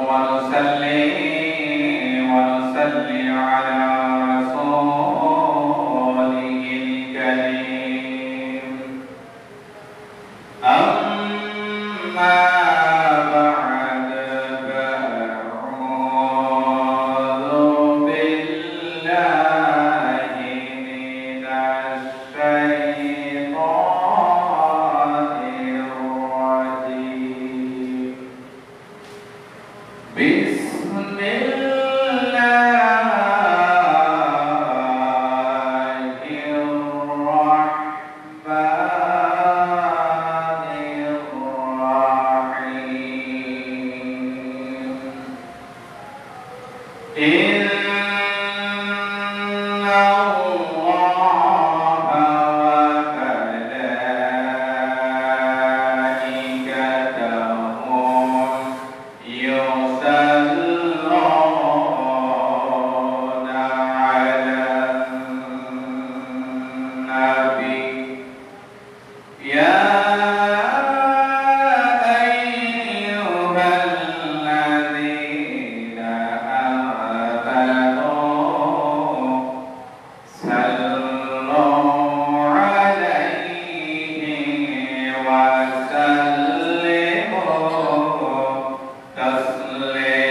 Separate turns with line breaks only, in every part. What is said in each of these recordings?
ونصلي على رسوله الكريم. أما بعد فأعوذ بالله من الشيطان الرجيم. بسم الله الرحمن الرحيم. إن الله وملائكته يصلون على النبي يا أيها الذين آمنوا صلوا عليه وسلموا تسليما.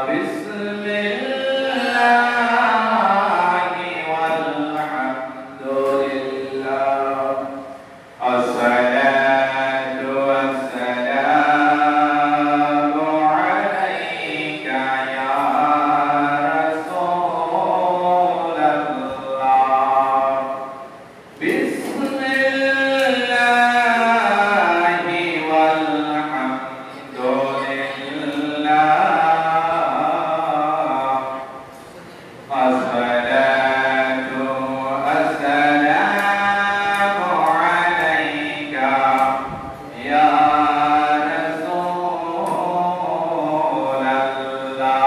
بسم الله والحمد لله الصلاة والسلام عليك يا رسول الله. بسم الله والحمد لله الصلاة والسلام عليك يا رسول الله.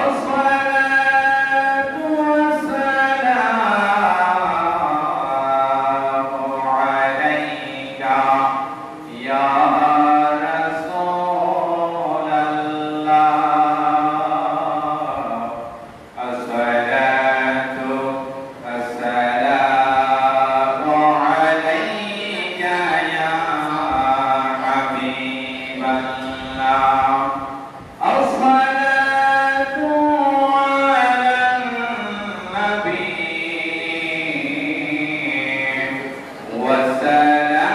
الصلاة والسلام عليك يا رسول الله. الصلاة والسلام عليك يا حبيب الله. الصلاة على النبي والسلام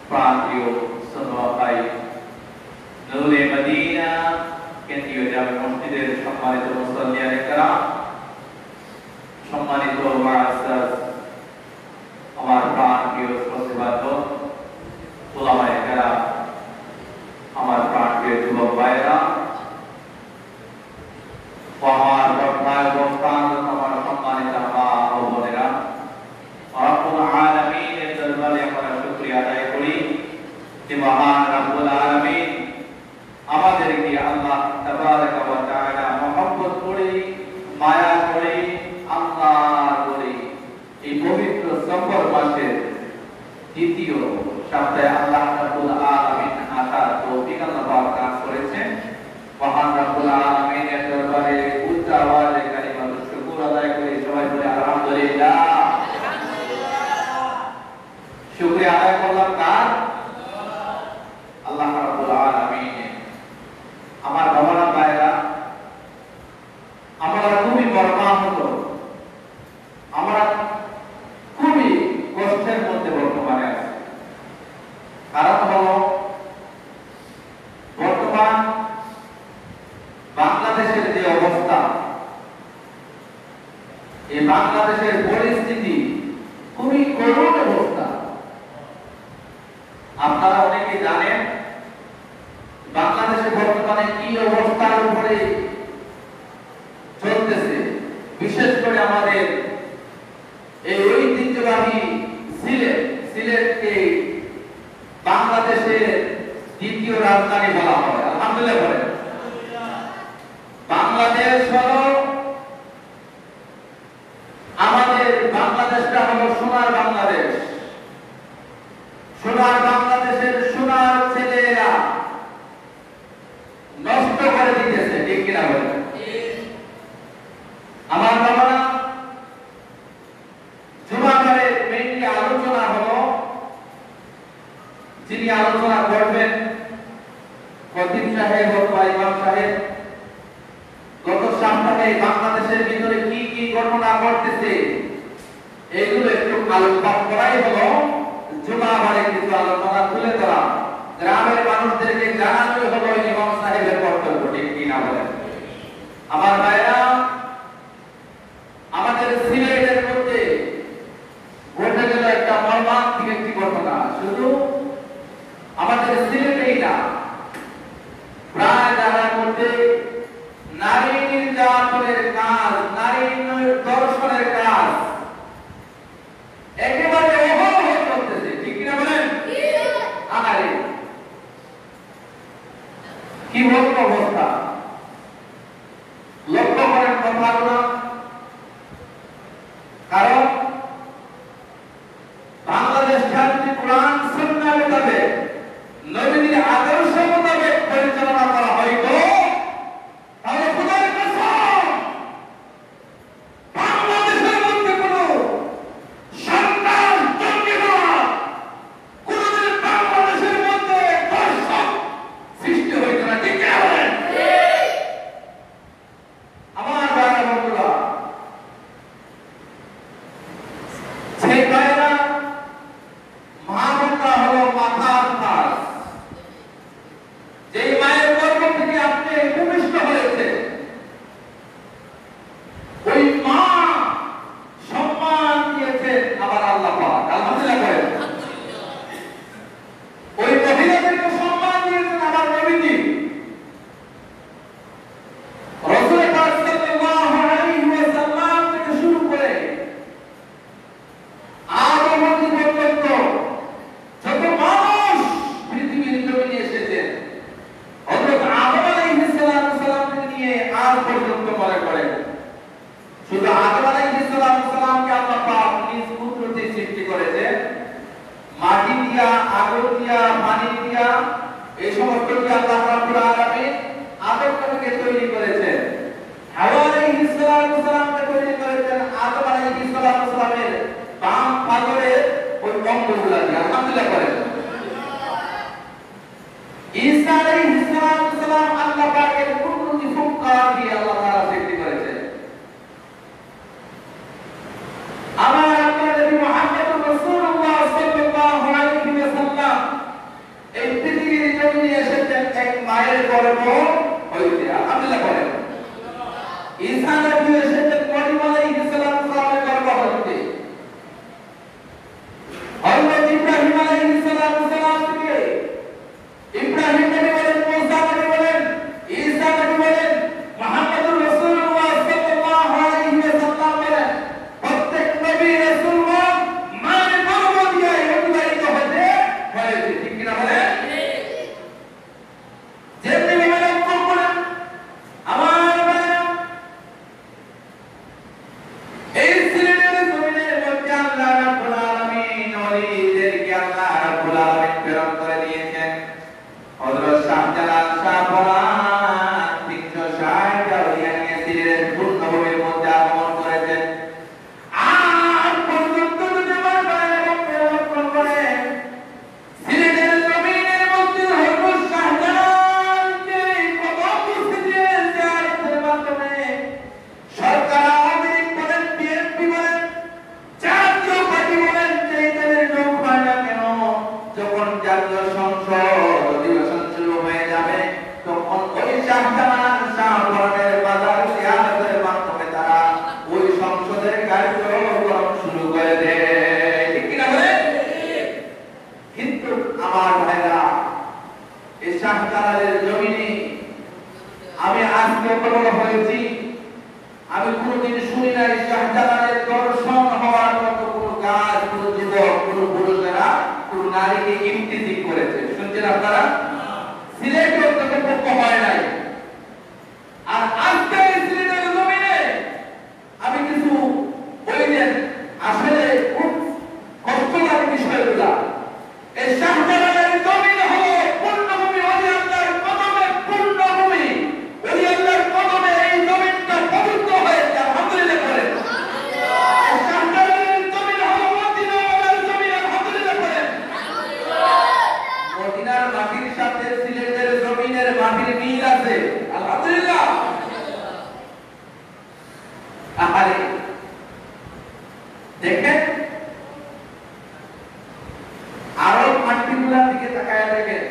প্রাণপ্রিয় সুন্নাহ ভাই নূরে মদিনা কেন্দ্রীয় জামে মসজিদের সম্মানিত মুসল্লিয়ানে কেরাম, সম্মানিত মুআজ্জাজ আমার প্রাণপ্রিয় শ্রোতাবৃন্দ, উলামায়ে কেরাম, আমার প্রাণপ্রিয় যুবক ভাইরা, আমার বর্তমান অবস্থান আমার সম্মানিত মা ও বোনেরা, রব্বুল আলামিনের দরবারে আমরা শুকরিয়া আদায় করি যে মহান রব্বুল আলামিন আমাদেরকে আল্লাহ তাবারক ওয়া তাআলা মহব্বত করে, মায়া করে, আল্লাহ করে এই পবিত্র সফর মাসের দ্বিতীয় সপ্তাহে আল্লাহ রাব্বুল আলামিন আসার তৌফিক আল্লাহ দান করেছেন। মহান রব্বুল আলামিনের দরবারে উচ্চ আওয়াজে কালিমাতুশ শুকর আদায় করে সবাই বলে আলহামদুলিল্লাহ। শুকরিয়া আদায় করলাম কার? আল্লাহ রাব্বুল আলামিনের। আমার বাবারা ভাইরা, আমরা খুবই মর্মাহত, আমরা খুবই কষ্টের মধ্যে বর্তমানে আছি। কারণ হলো বর্তমান বাংলাদেশের যে অবস্থা, এই বাংলাদেশের পরিস্থিতি খুবই করুণ অবস্থা। আপনারা অনেকে জানেন বাংলাদেশে বর্তমানে কি অবস্থার উপরে চলতেছে। বিশেষ করে আমাদের এই ঐতিহ্যবাহী সিলেটকে বাংলাদেশের দ্বিতীয় রাজধানী বলা হয়। আলহামদুলিল্লাহ বলেন। বাংলাদেশ হলো আমাদের, বাংলাদেশটা হলো সোনার বাংলাদেশ। সোনার বাংলাদেশের সোনার ছেলেরা নষ্ট করে দিতেছে, ঠিক কিনা বলেন? আমার বাবারা, জুমাবারের মেইনলি আলোচনা হলো, যিনি আলোচনা করবেন খতিব সাহেব অথবা ইমাম সাহেব, গত সপ্তাহে বাংলাদেশের ভিতরে কি কি ঘটনা ঘটতেছে এগুলো একটু আলোকপাত করাই হলো জুমাবারে কিছু আলোচনা তুলে ধরা, গ্রামের মানুষদেরকে জানানোই হলো ইমাম সাহেবের কর্তব্য, ঠিক কিনা বলেন? আমার ভাইরা, আমাদের সিলেটের মধ্যে ঘটে গেল একটা মর্মান্তিক একটি ঘটনা। শুধু আমাদের সিলেটেই না, প্রায় জায়গার মধ্যে নারী নির্যাতনের কাজ, নারী ধর্ষণের কাজ একেবারে অহরহ চলতেছে, ঠিক কিনা বলেন? আরে কি বলবো অবস্থা, লক্ষ্য করেন কথাগুলো। কারণ বাংলাদেশটা যদি কোরআন সুন্নাহ মোতাবেক, নবীর আদর্শ মোতাবেক পরিচালনা করা হয়তো তাহলে খোদার কসম বাংলাদেশের মধ্যে কোনো সন্তান জন্মে না, কোনদিন বাংলাদেশের মধ্যে ধর্ষণ সৃষ্টি হইতো না, ঠিক কিনা বলেন? আমার ভাইরা বন্ধুরা, সেই ভাইরা, মা-বোনরা হলো মাথার তাজ। যেই মায়ের গর্ভ থেকে আপনি ভূমিষ্ঠ হয়েছে, ওই মা সম্মান দিয়েছেন আবার আল্লাহ পাক, আলহামদুলিল্লাহ বলেন। ওই মহিলাদেরকে সম্মান দিয়েছেন আবার নবীজি। রাসূল পাক সাল্লাল্লাহু আলাইহি ওয়াসাল্লাম থেকে শুরু করে আদম পর্যন্ত যত মানুষ পৃথিবীর জমিনে এসেছেন, হযরত আদম আলাইহিস সালাম থেকে নিয়ে আজ পর্যন্ত মনে করেন শুধু আদম আলাইহিস সালামকে আল্লাহ পাক নিজ পুত্রতে সৃষ্টি করেছেন। মাটি দিয়া, আগুন দিয়া, পানি দিয়া, এই সমস্ত কি আল্লাহ রাব্বুল আলামিন আদম থেকে তৈরি করেছেন। হাওয়া আলাইহিস সালামকে তৈরি করেছেন আদম আলাইহিস সালামের বাম পাজরের ওই অঙ্গগুলো দিয়ে। আলহামদুলিল্লাহ বলেন। ঈসা আলাইহিস সালাম আল্লাহ পাকের কুদরতি ফুৎকার দিয়ে আল্লাহ তাআলা সৃষ্টি করেছেন। আমার আপনার নবী মুহাম্মদ রাসূলুল্লাহ সাল্লাল্লাহু আলাইহি ওয়াসাল্লাম জমিনে এসেছেন এক মায়ের গর্ভ হইতে। আলহামদুলিল্লাহ বলেন। ঈসা নবী এসেছেন মরিয়ম আলাইহিস সালামের গর্ভ হইতে। হযরত ইব্রাহিম আলাইহিস সালাম থেকে ইব্রাহিম নবী বলেন, মুসা নবী বলেন, ঈসা নবী বলেন, মুহাম্মদুর রাসূলুল্লাহ সাল্লাল্লাহু আলাইহি ওয়াসাল্লাম বলেন, প্রত্যেক নবী রাসূলগণ মায়ের গর্ভ দিয়ে অতিবাহিত হতে হয়েছে। ঠিক কি না বলেন? যেমনি বলেন কোরআন আমার ভাইরা, এই সিলেটের জমিনের মধ্যে আল্লাহ রাব্বুল আলামিন ওলিদেরকে আল্লাহ রাব্বুল আলামিন প্রেরণ করে দিয়েছেন। হযরত শাহজালাল শাহ পরাণ 360 আউলিয়া নিয়ে সিলেটের পূর্ণভূমির মধ্যে আগমন করেছেন। আর পর্যন্ত যদি আমার ভাইরা প্রেরণ করে সিলেটের জমিনের মধ্যে হযরত শাহজালালকে কত কিছু দিয়েছে। আর এর মাধ্যমে সরকার আওয়ামী লীগ বলেন, বিএনপি বলেন, জাতীয় পার্টি বলেন, যেই দলের লোক হয় না কেন, যখন জাতীয় সংসদ অধিবেশন শুরু হয়ে যাবে তখন ওই শাহজালাল শাহ পরাণের বাজার জিয়ারতের মাধ্যমে তারা ওই সংসদের কার্যক্রম শুরু করে দেয়। ঠিক কি না বলেন? কিন্তু আমার ভাইরা, এই শাহজালালের জমিনে আমি আজকে বড় হয়েছি, আমি কোনদিন শুনি নাই শাহজালালের দর্শন হওয়ার মতো কোন কাজ কোন যুবক কোন পুরুষেরা কোন নারীকে ইমতিজিক করেছে। শুনছেন আপনারা? সিলেটে অন্তত হয় নাই। আর আজকে সিলেটের জমিনে আমি কিছু বললেন, আসলে খুব কষ্টকর বিষয়গুলা। এই শাহজালালের জমিন হলো পূর্ণভূমি, ওলি আল্লাহর কদমে পূর্ণভূমি। ওলি আল্লাহর কদমে এই জমিনটা পবিত্র হয়েছে। আলহামদুলিল্লাহ বলেন। এই শাহজালালের জমিন হলো মদিনার জমিন। আলহামদুলিল্লাহ বলেন। মদিনার মাটির সাথে সিলেটের জমিনের মাটির মিল আছে। আলহামদুলিল্লাহ। আহারে দেখেন, আরব মাটিগুলার দিকে তাকায় দেখেন।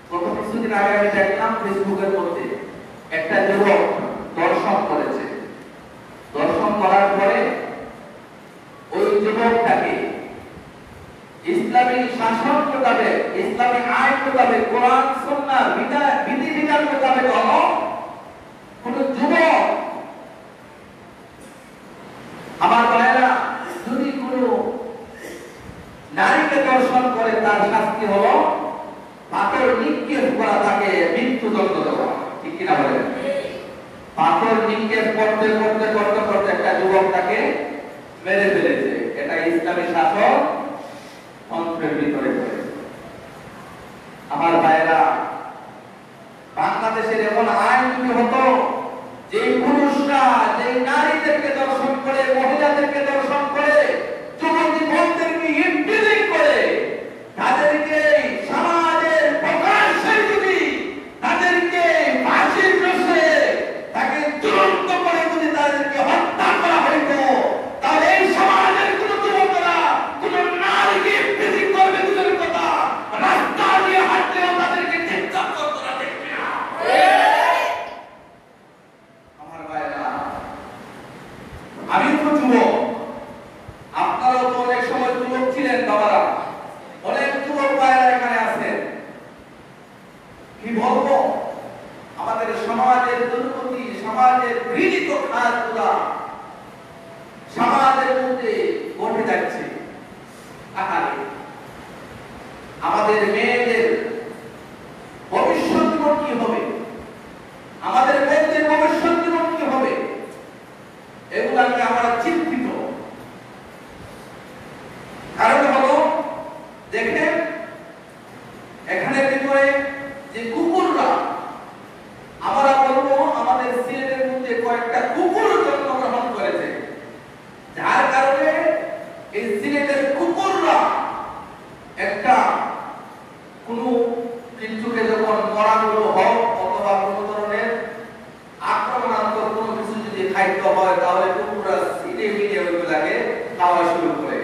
গত কিছুদিন আগে আমি দেখলাম ফেসবুকের মধ্যে একটা যুবক দর্শন করেছে। দর্শন করার পরে ওই যুবকটাকে ইসলামী শাসন মোতাবেক, ইসলামী আইন মোতাবেক, কোরআন সুন্নাহ বিধি বিধান মোতাবেক হলো কোন যুবক, আমার ভাইরা, যদি কোন নারীকে দর্শন করে তার শাস্তি হলো পাথর নিক্ষেপ করা, তাকে মৃত্যুদণ্ড দেওয়া। ঠিক কিনা বলেন? পাথর নিক্ষেপ করতে করতে করতে করতে একটা যুবক তাকে মেরে ফেলেছে। এটা ইসলামী শাসন তন্ত্রের ভিতরে পড়ে। আমার ভাইরা, বাংলাদেশের এমন আইন যদি হতো যে পুরুষরা যে নারীদেরকে দর্শন করে, মহিলাদেরকে দর্শন করে, যুবতী বোনদেরকে ইমপ্রিজিং করে, তাদেরকে সমাজের প্রকাশ্যে যদি তাদেরকে ফাঁসির রশে তাকে তুরন্ত করে যদি তাদেরকে হত্যা করা হইত, তাহলে এই সমাজের কোন যুবকরা কোন নারীকে ইমপ্রিজিং করবে দূরের কথা, রাস্তা দিয়ে হাঁটলেও তাদেরকে চিৎকার করতো না। দেখবে না আমার ভাইরা, আমি তো যুবক, আপনারাও তো অনেক সময় যুবক ছিলেন বাবারা, অনেক যুবক ভাইরা এখানে আছেন। কি বলবো, আমাদের সমাজের দুর্গতি, সমাজের ঘৃণিত কাজগুলা সমাজের মধ্যে ঘটে যাচ্ছে। আমাদের মেয়েদের ভবিষ্যৎ জীবন কি হবে, আমাদের মেয়েদের ভবিষ্যৎ জীবন কি হবে, এগুলা নিয়ে আমরা চিন্তিত। কারণ হলো, দেখেন এখানে ভিতরে যে কুকুররা, আমরা বলবো আমাদের সিলেটের মধ্যে কয়েকটা কুকুর জন্মগ্রহণ করেছে, যার কারণে এই সিলেটের কুকুররা একটা কোন কিছুকে যখন মরাগুলো হোক অথবা কোন ধরনের আক্রমণাত্মক কোনো কিছু যদি খাইতে হয়, তাহলে কুকুররা সিটে মিটে ওইগুলাকে খাওয়া শুরু করে।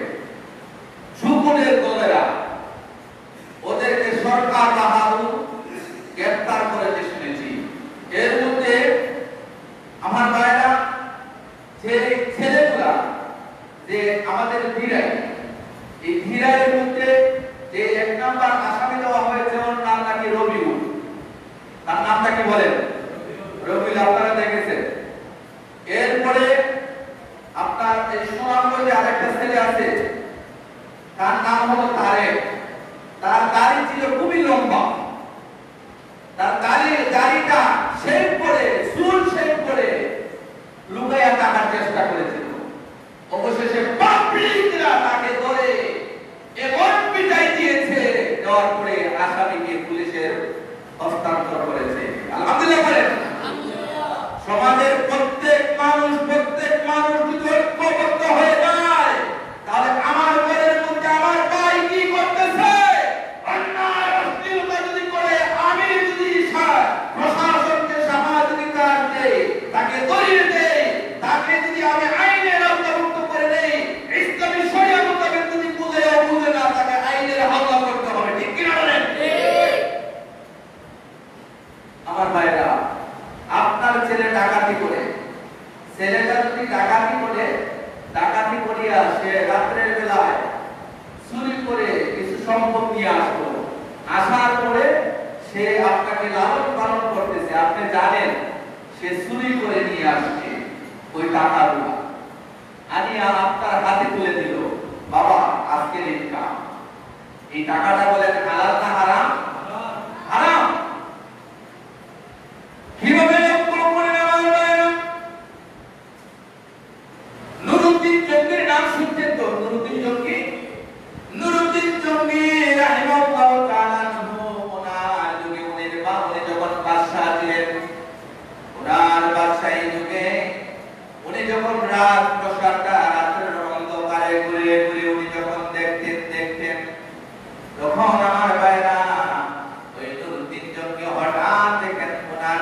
শকুনের দলেরা ওদেরকে সরকার বাহাদুর
লম্বা, তার দাড়িটা শেভ করে, চুল শেভ করে লুকাইয়া টাকার চেষ্টা করেছিল। অবশেষে পাবলিকরা তাকে ধরে এমন পিটাই দিয়েছে, দেওয়ার পরে আসামিকে পুলিশের হস্তান্তর করেছে। আলহামদুলিল্লাহ বলেন। সমাজের প্রত্যেক মানুষ যদি ঐক্যবদ্ধ হয়ে যায়, তাহলে আমার ঘরের মধ্যে আমার ভাই কি করতেছে, অন্যায় অশ্লীলতা যদি করে, আমি যদি প্রশাসনকে সহযোগিতা দেই, তাকে ধরিয়ে দেই, তাকে যদি আমি আইনের আওতাভুক্ত করে দেই, ইসলামী শরিয়া মোতাবেক যদি বুঝে না, তাকে আইনের হাওয়া করতে হবে। ঠিক কিনা বলেন? আমার ভাইরা, আপনার ছেলে ডাকাতি করে, ছেলেটা যদি ডাকাতি করিয়া সে রাত্রের বেলায় চুরি করে কিছু সম্পদ নিয়ে আসলো, আসার পরে সে আপনাকে লালন পালন করতেছে, আপনি জানেন সে চুরি করে নিয়ে আসছে ওই টাকাগুলো, আনিয়া আপনার হাতে তুলে দিল, বাবা আজকের ইনকাম। এই টাকাটা বলেন হালাল না হারাম? হারাম। কিভাবে নুরুদ্দিন জঙ্গির নাম শুনছেন তো? নুরুদ্দিন জঙ্গি রাহিমাহুল্লাহ তাআলা ওনার যুগে উনি যখন বাদশা ছিলেন, ওনার বাদশাহী যুগে উনি যখন রাত প্রসাদটা রাতের অন্ধকারে ঘুরে ঘুরে উনি যখন দেখতেন, তখন আমার ভাইরা ওই নুরুদ্দিন জঙ্গি হঠাৎ দেখেন ওনার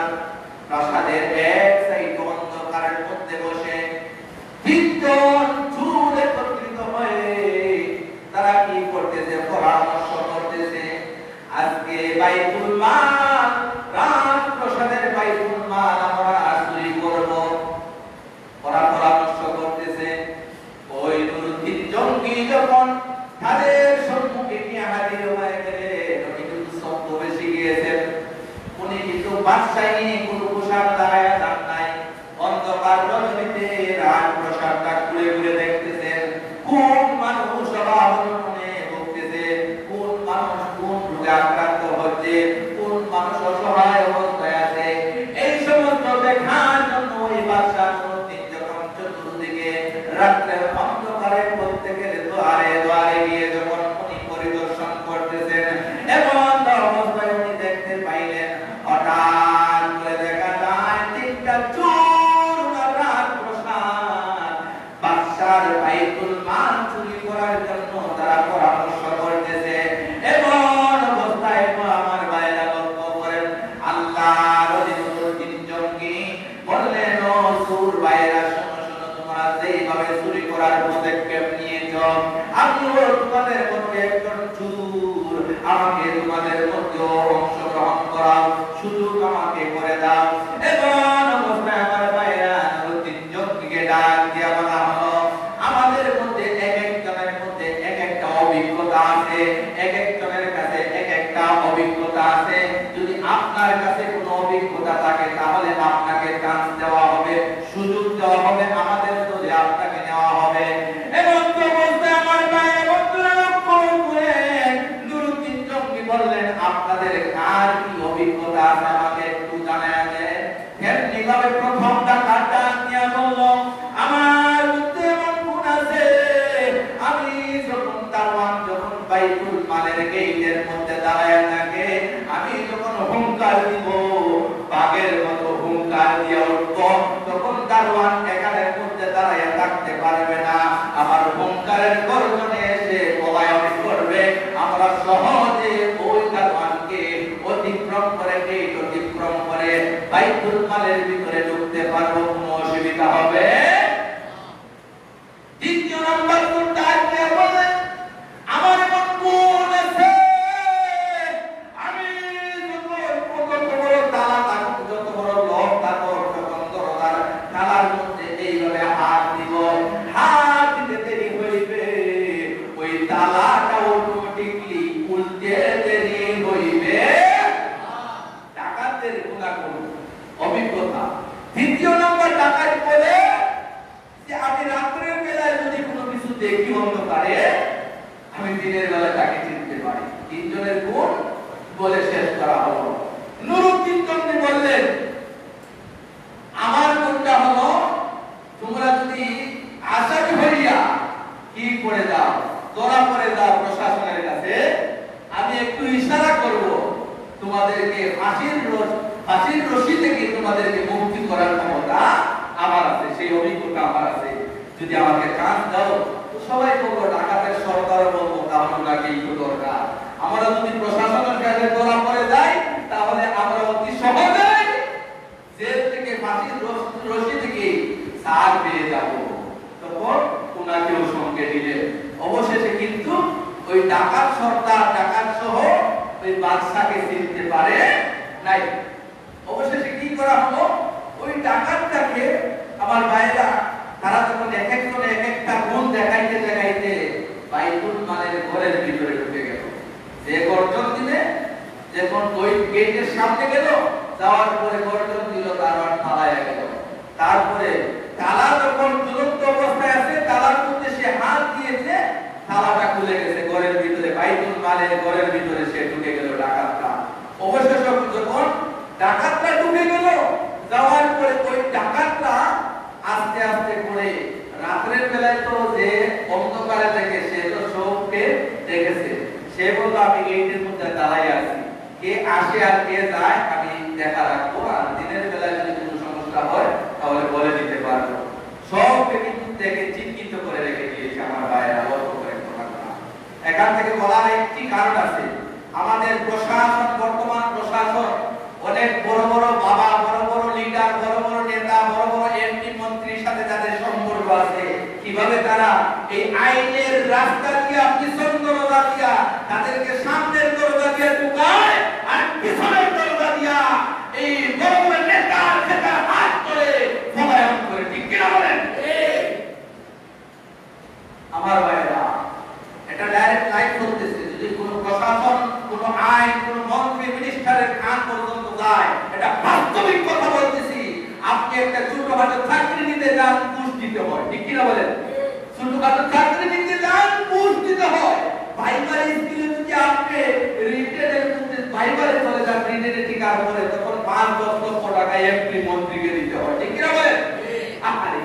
প্রাসাদের এক সাইড অন্ধকারের মধ্যে বসে তিনজন চুল একত্রিত হয়ে তারা কি করতেছে, পরামর্শ করতেছে, আজকে বাইতুল মাল, রাজপ্রাসাদের বাইতুল মাল আমরা চুরি করব। ওরা পরামর্শ করতেছে। ওই নুরুদ্দিন জঙ্গি যখন তাদের সম্মুখে নিয়ে হাজির হয়ে গেলেন, উনি কিন্তু ছদ্মবেশে গিয়েছেন, উনি কিন্তু বাদশাহী কোনো পোশাক দাঁড়ায় যান নাই, অন্ধকার রজনীতে রাজপ্রাসাদটা ঘুরে ঘুরে দেখতেছেন, কোন মানুষ অভাবনে ভুগতেছে, কোন মানুষ কোন রোগে আক্রান্ত হচ্ছে, কোন মানুষ অসহায় অবস্থায় আছে, এই সমস্ত দেখার জন্য ওই বাদশাহ নুরুদ্দিন যখন চতুর্দিকে রাত্রের অন্ধকারের প্রত্যেকের দুয়ারে গিয়ে যখন উনি পরিদর্শন করতেছেন, এমন অবস্থায় উনি দেখতে পাইলেন হঠাৎ করে দেখা যায় তিনটা চোর রাজপ্রাসাদ বাদশার বাইতুল মাল চুরি করার জন্য তারা পরামর্শ করতেছে। এমন অবস্থায় আমার ভাইরা লক্ষ্য করেন, আল্লাহর নুরুদ্দিন জঙ্গি বললেন, ও চোর ভাইরা, শোনো, তোমরা যেইভাবে চুরি করার পদক্ষেপ নিয়েছ, আমিও তোমাদের মধ্যে একজন চোর, আমাকে তোমাদের মধ্যে অংশগ্রহণ করাও, সুযোগ আমাকে করে দাও। এমন অবস্থায় আমার ভাইরা নুরুদ্দিন জঙ্গিকে ডাক দিয়া বলা হলো, আমাদের মধ্যে এক একজনের মধ্যে এক একটা অভিজ্ঞতা আছে, এক একজনের কাছে এক একটা অভিজ্ঞতা আছে, যদি আপনার কাছে কোনো অভিজ্ঞতা থাকে তাহলে আপনাকে চান্স দেওয়া হবে, সুযোগ দেওয়া হবে, আমাদের দলে আপনাকে নেওয়া হবে। এমন অবস্থায় আমার ভাইরা বন্ধুরা লক্ষ্য করে নুরুদ্দিন জঙ্গি বললেন, আপনাদের কার কি অভিজ্ঞতা আছে আমাকে একটু জানায় দেন। এমনি ভাবে প্রথম ডাকাতটা নিয়ে বলল, আমার মধ্যে এমন গুণ আছে, আমি যখন দারওয়ান যখন বাইতুল মালের গেটের মধ্যে দাঁড়ায় থাকে, আমি যখন হুঙ্কার দিব, বাঘের মতো হুঙ্কার দিয়ে উঠব, তখন দারওয়ান এখানের মধ্যে দাঁড়ায় থাকতে পারবে না, আমার হুঙ্কারের গর্জনে এসে পলায়ন করবে, আমরা সহজে ওই দারওয়ানকে অতিক্রম করে গেট অতিক্রম করে বাইতুল মালের ভিতরে ঢুকতে পারবো, কোনো অসুবিধা হবে। দ্বিতীয় নাম্বার কোনটা আজকে বলে, আমার এমন গুণ আছে, আমি যত বড় তালা থাকুক, যত বড় লোক থাকুক, যখন দরজার তালার মধ্যে এইভাবে হাত দিব, হাত দিতে দেরি হইবে, ওই তালাটা অটোমেটিকলি উল্টে দেরি হইবে। ডাকাতের গুণাগুণ অভিজ্ঞতা। তৃতীয় নম্বর ডাকাত বলে যে আমি রাত্রের বেলায় যদি কোনো কিছু দেখি অন্ধকারে, আমি দিনের বেলা তাকে চিনতে পারি। তিনজনের গুণ বলে শেষ করা হলো। নুরুদ্দিন চন্দ্র বললেন, আমার কোনটা হলো, তোমরা যদি আসামি হইয়া কি করে দাও, ধরা পড়ে দাও প্রশাসনের কাছে, আমি একটু ইশারা করব, তোমাদেরকে ফাঁসির রশি থেকে তোমাদেরকে মুক্তি করার ক্ষমতা আমার আছে, সেই অভিজ্ঞতা আমার আছে। যদি আমাকে চান্স দাও তো সবাই বলবো ডাকাতের সরকার বলবো, তাহলে ওনাকে একটু দরকার। আমরা যদি প্রশাসনের কাছে ধরা পড়ে যাই তাহলে আমরা অতি সহজে জেল থেকে ফাঁসির রশি থেকে ছাড় পেয়ে যাব। তখন ওনাকেও সঙ্গে দিলে অবশেষে কিন্তু ওই ডাকাত সর্দার, ডাকাত সহ ওই বাদশাকে চিনতে পারে নাই। অবশেষে কি করা হলো, ওই ডাকাতটাকে আমার ভাইরা তারা যখন এক একজন এক একটা গুণ দেখাইতে দেখাইতে বাইতুল মালের ঘরের ভিতরে ঢুকে গেল। যে গর্জন দিলে যখন ওই গেটের সামনে গেল, যাওয়ার পরে গর্জন দিল, তারপর পালায়া গেল। তারপরে তালা যখন ঝুলন্ত অবস্থায় আছে, তালার মধ্যে সে হাত দিয়েছে, তালাটা খুলে গেছে ঘরের ভিতরে, বাইতুল মালের ঘরের ভিতরে সে ঢুকে গেল ডাকাতটা। অবশেষে যখন ডাকাতটা ঢুকে গেল, যাওয়ার পরে ওই ডাকাতটা আস্তে আস্তে করে, রাতের বেলায় তো যে অন্ধকারে দেখে সে তো সবকে দেখেছে, সে বলল আমি গেটের মধ্যে দাঁড়াই আছি, কে আসে আর কে যায় আমি দেখা রাখবো, আর দিনের বেলায় যদি কোনো সমস্যা হয় তাহলে বলে দিতে পারবো। সবকে কিন্তু দেখে চিহ্নিত করে রেখে দিয়েছে আমার ভাইয়েরা। এখান থেকে বলার একটি কারণ আছে, আমাদের প্রশাসন, বর্তমান প্রশাসন অনেক বড় বড় বাবা, বড় বড় লিডার, বড় বড় নেতা, বড় বড় এমপি মন্ত্রীর সাথে যাদের সম্পর্ক আছে, কিভাবে তারা এই আইনের রাস্তা দিয়ে, পিছন দরজা দিয়া তাদেরকে সামনের দরজা দিয়ে ঢুকায়, আর পিছনের দরজা দিয়া এই বড় বড় নেতা সেটা হাত করে পলায়ন করে। ঠিক কিনা বলেন? আমার ভাইরা, এটা ডাইরেক্ট লাইভ করতেছে। যদি কোনো প্রশাসন, কোনো আইন, কোনো মন্ত্রী, মিনিস্টারের কান পর্যন্ত যায়, এটা বাস্তবিক কথা বলতেছি। আপনি একটা ছোটখাটো চাকরি নিতে যান, ঘুষ দিতে হয়। ঠিক কিনা বলেন? ছোটখাটো চাকরি নিতে যান, ঘুষ দিতে হয়। ভাইবার স্কিলে যদি আপনি রিটেনের মধ্যে ভাইবারে চলে যান, রিটেনে টিকার পরে, তখন 5-10 লক্ষ টাকা এমপি মন্ত্রীকে দিতে হয়। ঠিক কিনা বলেন? আরে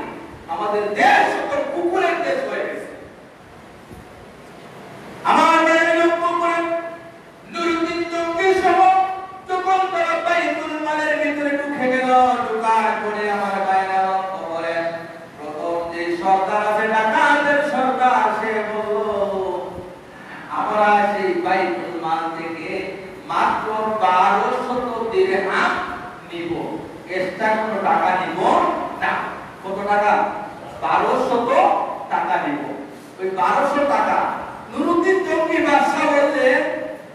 আমাদের দেশ সকল কুকুরের দেশ হয়ে গেছে। আমার ভাইয়েরা লক্ষ্য করেন, নুরুদ্দিন জঙ্গি সহ যখন তারা বাইতুল মালের ভিতরে ঢুকে গেল, ঢোকার পরে আমার ভাইয়েরা লক্ষ্য করেন, প্রথম যে সর্দার আছে, ডাকাতের সর্দার, সে বলল আমরা সেই বাইতুল মাল থেকে মাত্র 1200 দিরহাম নিব, এক্সট্রা কোনো টাকা নিব না। কত টাকা? 1200 টাকা নিব। ওই 1200 টাকা নুরুদ্দিন জঙ্গি বাদশা বললেন,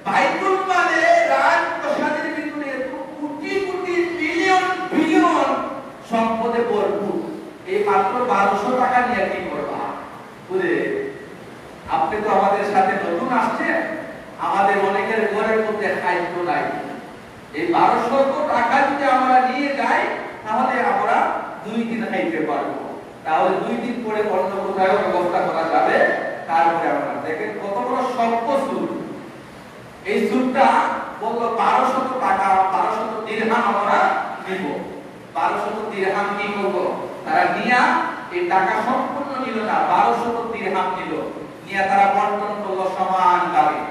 বাইতুল মালে রাজপ্রাসাদের ভিতরে কোটি কোটি বিলিয়ন বিলিয়ন সম্পদে ভরপুর, এই মাত্র 1200 টাকা নিয়ে কি করবা? বলে আপনি তো আমাদের সাথে নতুন আসছেন, আমাদের অনেকের ঘরের মধ্যে খাদ্য নাই, এই 1200 টাকা যদি আমরা নিয়ে যাই তাহলে আমরা 2 দিন খাইতে পারবো, তাহলে 2 দিন পরে অন্য কোথাও ব্যবস্থা করা যাবে। তারপরে আমরা দেখেন কত বড় সভ্য সুর। এই সুরটা বললো 1200 টাকা, 1200 দিরহাম আমরা নিব। 1200 দিরহাম কি করবো? তারা নিয়া এই টাকা সম্পূর্ণ নিল না, 1200 দিরহাম নিল, নিয়ে তারা বন্টন করলো সমান ভাগে,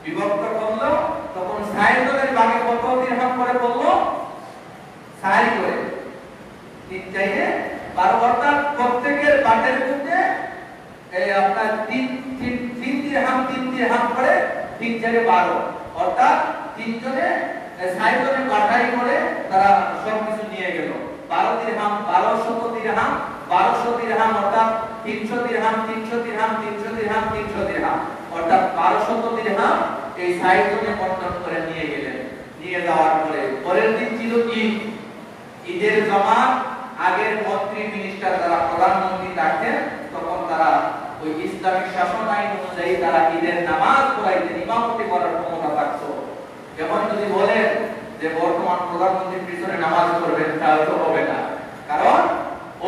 বিভক্ত করলো। তখন 60 জনের ভাগে কত দিরহাম করে বললো? 4 করে, 3 চাইলে 12, অর্থাৎ প্রত্যেকের বাটের মধ্যে এই আপনার 3 দিরহাম করে 3 চারে 12, অর্থাৎ 3 জনে 60 জনের বাটাই করে তারা সবকিছু নিয়ে গেল। 12 দিরহাম, 1200 দিরহাম, 1200 দিরহাম, অর্থাৎ 300 দিরহাম, 300 দিরহাম, 300 দিরহাম, 300 দিরহাম, অর্থাৎ 1200 দিরহাম এই 60 জনে বন্টন করে নিয়ে গেলেন। নিয়ে যাওয়ার পরে পরের দিন ছিল ঈদ। ঈদের জামাত, আগের মন্ত্রী মিনিস্টার যারা প্রধানমন্ত্রী থাকতেন, তখন তারা ওই ইসলামিক শাসন আইন অনুযায়ী তারা ঈদের নামাজ পড়াইতেন, ইমামতি করার ক্ষমতা থাকতো। যেমন যদি বলেন যে বর্তমান প্রধানমন্ত্রীর পিছনে নামাজ পড়বেন, তাহলে তো হবে না, কারণ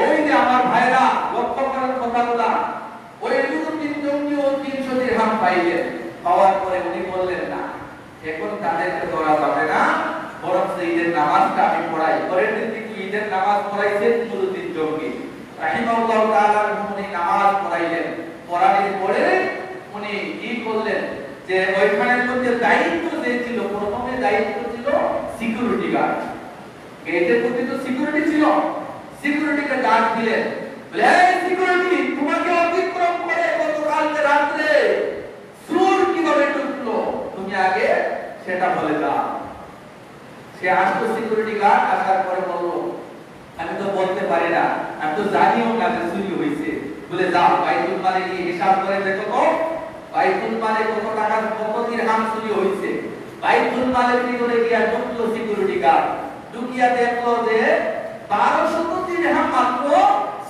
ওই যে আমার ভাইরা লক্ষ্য করার কথাগুলা, ওই নুরুদ্দিন জঙ্গি ও 300 দিরহাম পাইলেন। পাওয়ার পরে উনি বললেন না, এখন তাদেরকে ধরা যাবে না, বরং ঈদের নামাজটা আমি পড়াই। পরের দিন থেকে ঈদের নামাজ পড়াইছেন নুরুদ্দিন জঙ্গি রাহিমাহুল্লাহ তাআলা, উনি নামাজ পড়াইলেন। পড়ানোর পরে উনি কি করলেন যে ওইখানের মধ্যে দায়িত্ব যে ছিল, প্রথমে দায়িত্ব ছিল সিকিউরিটি গার্ড, গেটের প্রতি তো সিকিউরিটি ছিল, সিকিউরিটিকে ডাক দিলেন, বলে এই সিকিউরিটি, তোমাকে অতিক্রম করে গতকালকে রাতে চোর কিভাবে ঢুকলো তুমি আগে সেটা বলে দাও। সে আসতো সিকিউরিটি গার্ড, আসার পরে বলল আমি তো বলতে পারি না, আমি তো জানিও না যে চুরি হয়েছে। বলে যাও বাইতুল মালে গিয়ে হিসাব করে দেখো তো বাইতুল মালে কত টাকা কত দিরহাম চুরি হয়েছে। বাইতুল মালের ভিতরে গিয়া ঢুকলো সিকিউরিটি গার্ড, ঢুকিয়া দেখলো যে 1200 দিরহাম মাত্র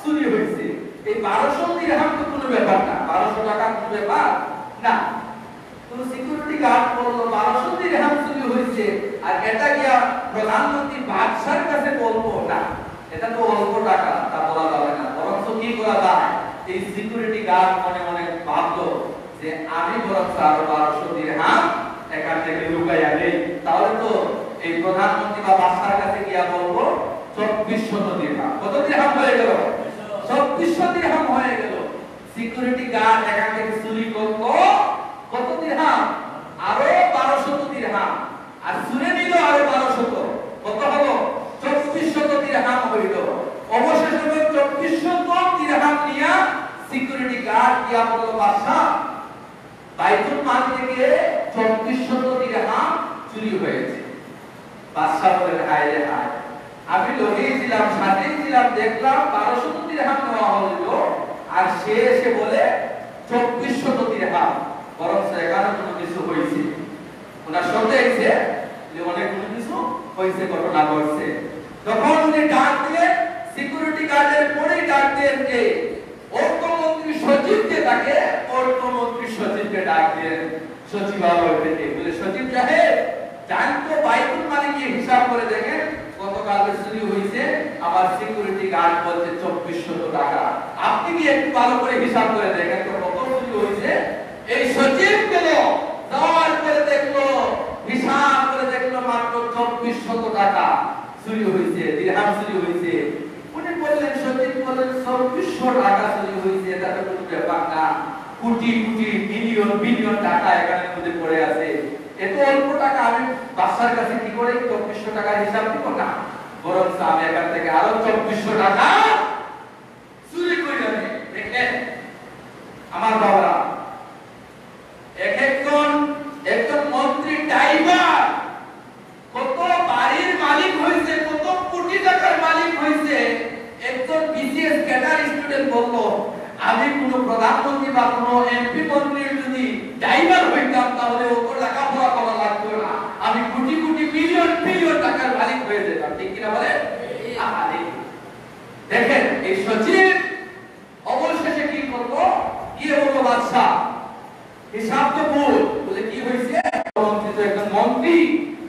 চুরি হয়েছে। এই 1200 দিরহাম তো কোনো ব্যাপার না, 1200 টাকা কোনো ব্যাপার না। তো সিকিউরিটি গার্ড বলল 1200 দিরহাম চুরি হয়েছে, আর এটা গিয়া প্রধানমন্ত্রী বাদশার কাছে বলবো না, এটা তো অল্প টাকা, তা বলা যাবে না। বরং কি করা যায়, এই সিকিউরিটি গার্ড মনে মনে ভাবলো যে আমি বরং আরো 1200 দিরহাম এখান থেকে লুকাইয়া দেই, তাহলে তো এই প্রধানমন্ত্রী বা বাদশার কাছে গিয়া বলবো 2400 দিরহাম। কত দিরহাম হয়ে গেল? 2400 দিরহাম হয়ে গেল। সিকিউরিটি গার্ড এখান থেকে চুরি করলো কত দিরহাম? আরো 1200 দিরহাম, আর চুরে নিল আরো 1200, কত হলো? 2400 দিরহাম হইল। অবশেষে 2400 দিরহাম নিয়া সিকিউরিটি গার্ড গিয়া বলল বাদশা, বাইতুল মাল থেকে 2400 দিরহাম চুরি হয়েছে। বাদশা বলেন হায় রে হায়, আমি লোকেই ছিলাম, সাথেই ছিলাম, দেখলাম 1200 দিরহাম নেওয়া হলো, আর সে এসে বলে 2400 দিরহাম। বরং সেখানে কোনো কিছু হয়েছে, ওনার সঙ্গে এসে যে অনেক কোনো কিছু হয়েছে, ঘটনা ঘটছে। তখন উনি ডাক দিলেন সিকিউরিটি গার্ডের পরে ডাক দিলেন যে অর্থমন্ত্রী সচিবকে, তাকে অর্থমন্ত্রী সচিবকে ডাক দিলেন সচিবালয় থেকে, বলে সচিব সাহেব জান তো বাইতুল মালে গিয়ে হিসাব করে দেখেন গতকালকে চুরি হয়েছে, আমার সিকিউরিটি গার্ড বলছে 2400 টাকা, আপনি কি একটু ভালো করে হিসাব করে দেখেন তো কত চুরি হয়েছে। এই সচিব গেল, যাওয়ার পরে দেখলো, হিসাব করে দেখলো মাত্র 2400 টাকা চুরি হয়েছে, দিরহাম চুরি হয়েছে। উনি বললেন, সচিব বললেন 2400 টাকা চুরি হয়েছে, এটা তো কোনো ব্যাপার না, কোটি কোটি মিলিয়ন বিলিয়ন টাকা এখানে মধ্যে পড়ে আছে, এত অল্প টাকা আমি বাদশার কাছে কি করে 2400 টাকার হিসাব দিব না, বরং আমি এখান থেকে আরো 2400 টাকা চুরি করে নেব। দেখেন আমার বাবারা, একজন মন্ত্রী ড্রাইভার কত বাড়ির মালিক হয়েছে, কত কোটি টাকার মালিক হয়েছে। একজন বিসিএস ক্যাডার স্টুডেন্ট বলল, আমি কোন প্রধানমন্ত্রী বা কোন এমপি মন্ত্রীর যদি ড্রাইভার হইতাম তাহলে ওপর লেখাপড়া করা লাগতো না, আমি কোটি কোটি মিলিয়ন বিলিয়ন টাকার মালিক হয়ে যেতাম। ঠিক কিনা বলে? দেখেন এই সচিব অবশেষে কি করলো, গিয়ে বললো বাদশা হিসাব তো ভুল, বলে কি হয়েছে? মন্ত্রী তো একজন মন্ত্রী,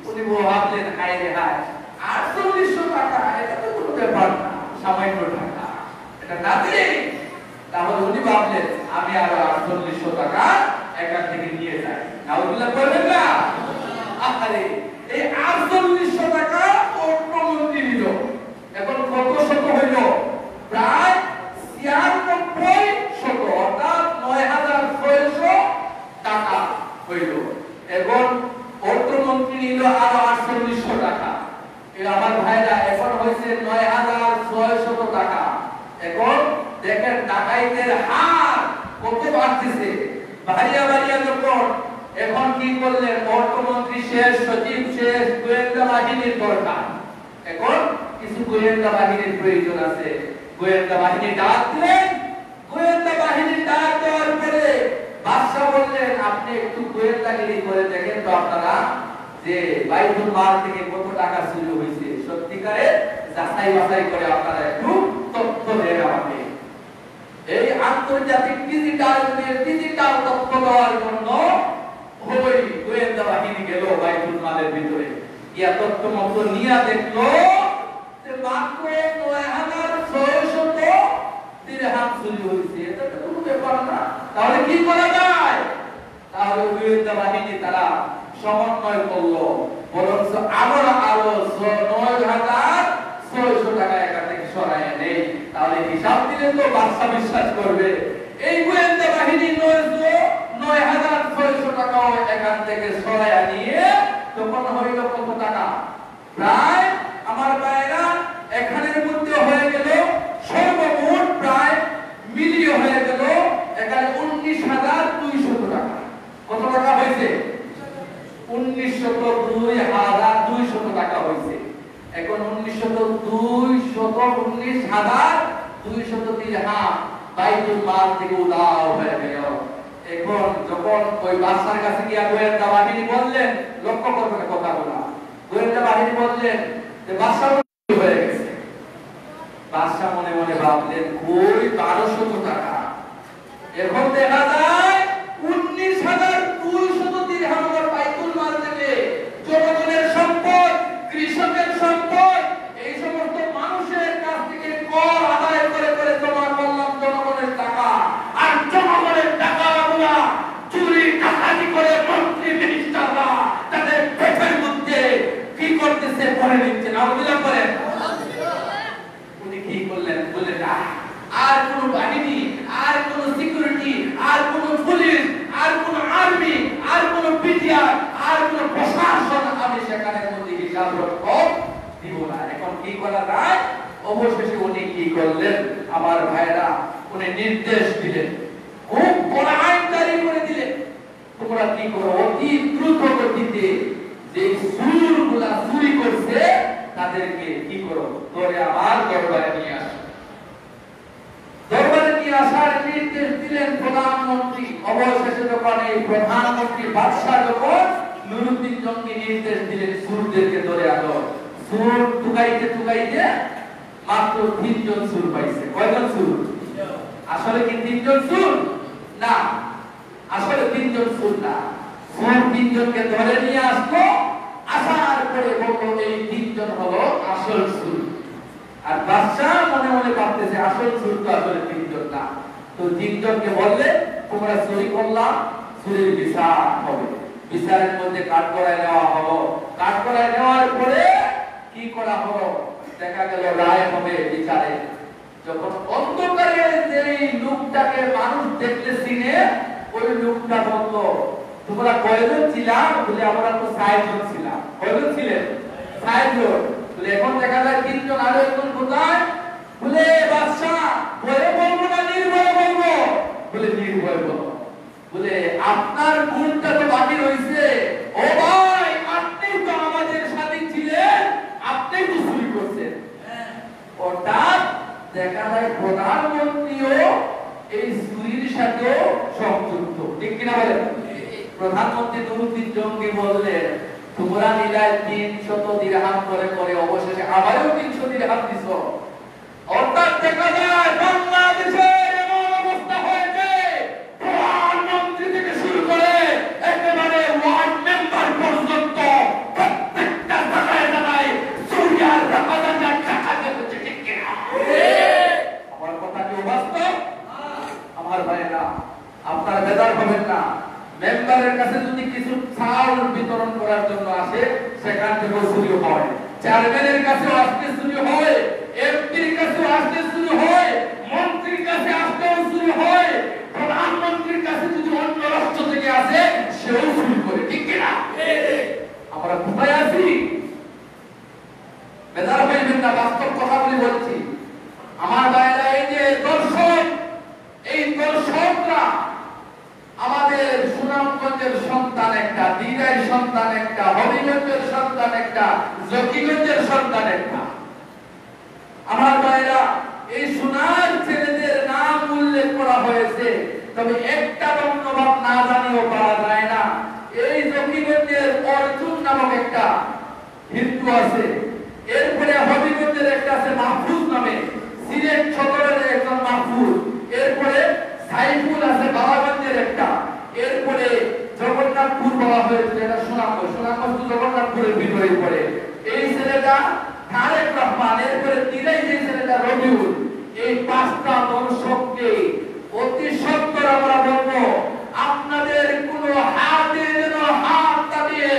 উনি ভাবলেন হায় রে হায় 4800 টাকা, এটা তো কোনো ব্যাপার না, সামান্য টাকা, এটা না দিলে তাহলে উনি ভাবলেন আমি আরো 4800 টাকা এখান থেকে নিয়ে যাই। নাউজুবিল্লাহ বলবেন না? আরে এই 4800 টাকা অর্থমন্ত্রী নিল, এখন কত শত হইল? প্রায় 96 শত, অর্থাৎ 9600 টাকা হইল। এখন অর্থমন্ত্রী নিল আরো 4800 টাকা, আমার ভাইরা এখন হয়েছে 9600 টাকা। এখন দেখেন ডাকাইতের হার কত বাড়তেছে, বাড়িয়া বাড়িয়া যখন এখন কি করলেন, অর্থমন্ত্রী শেষ, সচিব শেষ, গোয়েন্দা বাহিনীর দরকার। এখন কিছু গোয়েন্দা বাহিনীর প্রয়োজন আছে, গোয়েন্দা বাহিনী ডাক দিলেন। গোয়েন্দা বাহিনী ডাক দেওয়ার পরে বাদশা বললেন, আপনি একটু গোয়েন্দাগিরি করে দেখেন তো আপনারা যে বাইতুল মাল থেকে কত টাকা চুরি হয়েছে, সত্যিকারে যাচাই বাছাই করে আপনারা একটু তথ্য দেন আমাকে। এই আন্তর্জাতিক ডিজিটাল তথ্য দেওয়ার জন্য ওই গোয়েন্দা বাহিনী গেল বাইতুল মালের ভিতরে, গিয়া তথ্য মত নিয়ে দেখলো যে মাত্র 9600 দিরহাম চুরি হয়েছে, এটা তো কোনো ব্যাপার না, তাহলে কি করা যায়? তাহলে গোয়েন্দা বাহিনী তারা সমন্বয় করলো, বরঞ্চ আমরা আরো ৯,৬০০ টাকা এখান থেকে সরাই নেই। তাহলে হিসাব দিলে তো বাদশা বিশ্বাস করবে। এই গোয়েন্দা বাহিনী ৯,৬০০ টাকাও এখান থেকে সরাই নিয়ে তখন হইল কত টাকা? প্রায় আমার ভাইরা এখানের মধ্যে হয়ে গেল সর্বমোট প্রায় মিলিয়ে হয়ে গেল এখানে ১৯,২০০ টাকা। কত টাকা হয়েছে? ১৯,০২০০ টাকা হয়েছে। এখন ১৯,২০০ দিরহাম বাইতুল মাল থেকে উধাও হয়ে গেল। এখন যখন ওই বাদশার কাছে গিয়া গোয়েন্দা বাহিনী বললেন, লক্ষ্য করবেন কথাগুলো, গোয়েন্দা বাহিনী বললেন যে বাদশা হয়ে গেছে। বাদশা মনে মনে ভাবলেন কই ১২০০ টাকা। এখন দেখা যায় ১৯,২০০ দিরহাম বাইতুল মাল থেকে জনগণের সম্পদ, কৃষকের সম্পদ, এই সমস্ত মানুষের কাছ থেকে কর আদায় করে করে জমা করলাম জনগণের টাকা। আর জনগণের টাকাগুলা চুরি ডাকাতি করে মন্ত্রী মিনিস্টাররা তাদের পেটের মধ্যে কি করতেছে পরে নিচ্ছে না। অভিযোগ করেন উনি কি করলেন? বললেন আর কোন বাহিনী, আর কোন সিকিউরিটি, আর কোন পুলিশ, আর কোন আর্মি, আর কোন পিটিআর, আর কোন প্রশাসন আমি সেখানের মধ্যে হিসাব রক্ষক দিব না। এখন কি করা যায়? অবশেষে উনি কি করলেন আমার ভাইরা? উনি নির্দেশ দিলেন, খুব বড় আইন জারি করে দিলেন, তোমরা কি করো, অতি দ্রুত গতিতে যে চুরগুলা চুরি করছে তাদেরকে কি করো, ধরে আমার দরবারে নিয়ে আসো। দরবারে নিয়ে আসার নির্দেশ দিলেন প্রধানমন্ত্রী। অবশেষে যখন এই প্রধানমন্ত্রী বাদশা যখন নুরুদ্দিন জঙ্গি নির্দেশ দিলেন চুরদেরকে ধরে আনো, চুর টুকাইতে টুকাইতে মাত্র ৩ জন চুর পাইছে। কয়জন চুর? আসলে কি ৩ জন চুর? না, আসলে ৩ জন চুর না। চুর ৩ জনকে ধরে নিয়ে আসলো, আসার পরে বলল এই ৩ জন হলো আসল চুর। আর বাদশা মনে মনে ভাবতেছে আসল চুর তো আসলে ৩ জন না। তো ৩ জনকে বললে তোমরা চুরি করলাম, চুরির বিচার হবে। বিচারের মধ্যে কাঠগড়ায় নেওয়া হলো। কাঠগড়ায় নেওয়ার পরে কি করা হলো? দেখা গেল রায় হবে বিচারে। যখন অন্ধকারে যেই লোকটাকে মানুষ দেখলে চিনে, ওই লোকটা বলল তোমরা কয়জন ছিলাম? বলে আমরা তো ৬০ জন ছিলাম। কয়জন ছিলেন? ৬০ জন। বলে এখন দেখা যায় ৩ জন, আরো একজন কোথায়? বলে বাদশা ভয়ে বলবো না নির্ভয়ে বলবো? বলে নির্ভয়ে বলবো। বলে আপনার গুণটা তো বাকি রয়েছে। ও ভাই, আপনি তো আমাদের সাথে ছিলেন, আপনি তো চুরি করছেন। অর্থাৎ দেখা যায় প্রধানমন্ত্রীও এই চুরির সাথে সংযুক্ত। ঠিক কিনা বলেন? প্রধানমন্ত্রী নুরুদ্দিন জঙ্গি বললেন তোমরা নিলায় ৩০০ দিরহাম করে করে অবশেষে আবারও ৩০০ দিরহাম দিছ। অর্থাৎ দেখা যায় বাংলাদেশের এমন অবস্থা হয়েছে, প্রধানমন্ত্রী থেকে শুরু করে একেবারে ওয়ার্ড মেম্বার পর্যন্ত প্রত্যেকটা জায়গায় জায়গায় চুরিয়ার রাখাদার টাকা দিচ্ছে। ঠিক কিনা? আমার কথা কি বাস্তব? আমার ভাইরা, আপনারা বেজার হবেন না। মেম্বারের কাছে যদি কিছু চাউল বিতরণ করার জন্য আসে, সেখান থেকে চুরি হয়। চেয়ারম্যানের কাছে আসতে চুরি হয়, এমপির কাছে আসতে চুরি হয়, মন্ত্রীর কাছে আসতেও চুরি হয়, প্রধানমন্ত্রীর কাছে যদি অন্য রাষ্ট্র থেকে আসে সেও চুরি করে। ঠিক কিনা? আমরা কোথায় আছি? বেজার হইবেন না, বাস্তব কথাগুলি বলছি। আমার ভাইরা, এই যে দর্শক, এই দর্শকরা আমাদের সুনামগঞ্জের সন্তান একটা, দিনাই সন্তান একটা, হবিগঞ্জের সন্তান একটা, জকিগঞ্জের সন্তান একটা। আমার ভাইরা, এই সোনার ছেলেদের নাম উল্লেখ করা হয়েছে, তবে একটা বর্ণভাব না জানিও পারা যায় না। এই জকিগঞ্জের অর্জুন নামক একটা হিন্দু আছে, এরপরে হবিগঞ্জের একটা আছে মাহফুজ নামে, সিলেট সদরের একজন মাহফুজ, এরপরে সাইফুল আছে বাবাগঞ্জের একটা, এরপরে জগন্নাথপুর বলা হয়েছে, এটা সুনামগঞ্জ, সুনামগঞ্জ তো জগন্নাথপুরের ভিতরে পড়ে। এই ছেলেটা তারেক রহমান, এরপরে দিনাই যে ছেলেটা রবিউল। এই 5টা দর্শককে অতি সত্বর আমরা বলবো আপনাদের কোনো হাতে যেন হাত দাবিয়ে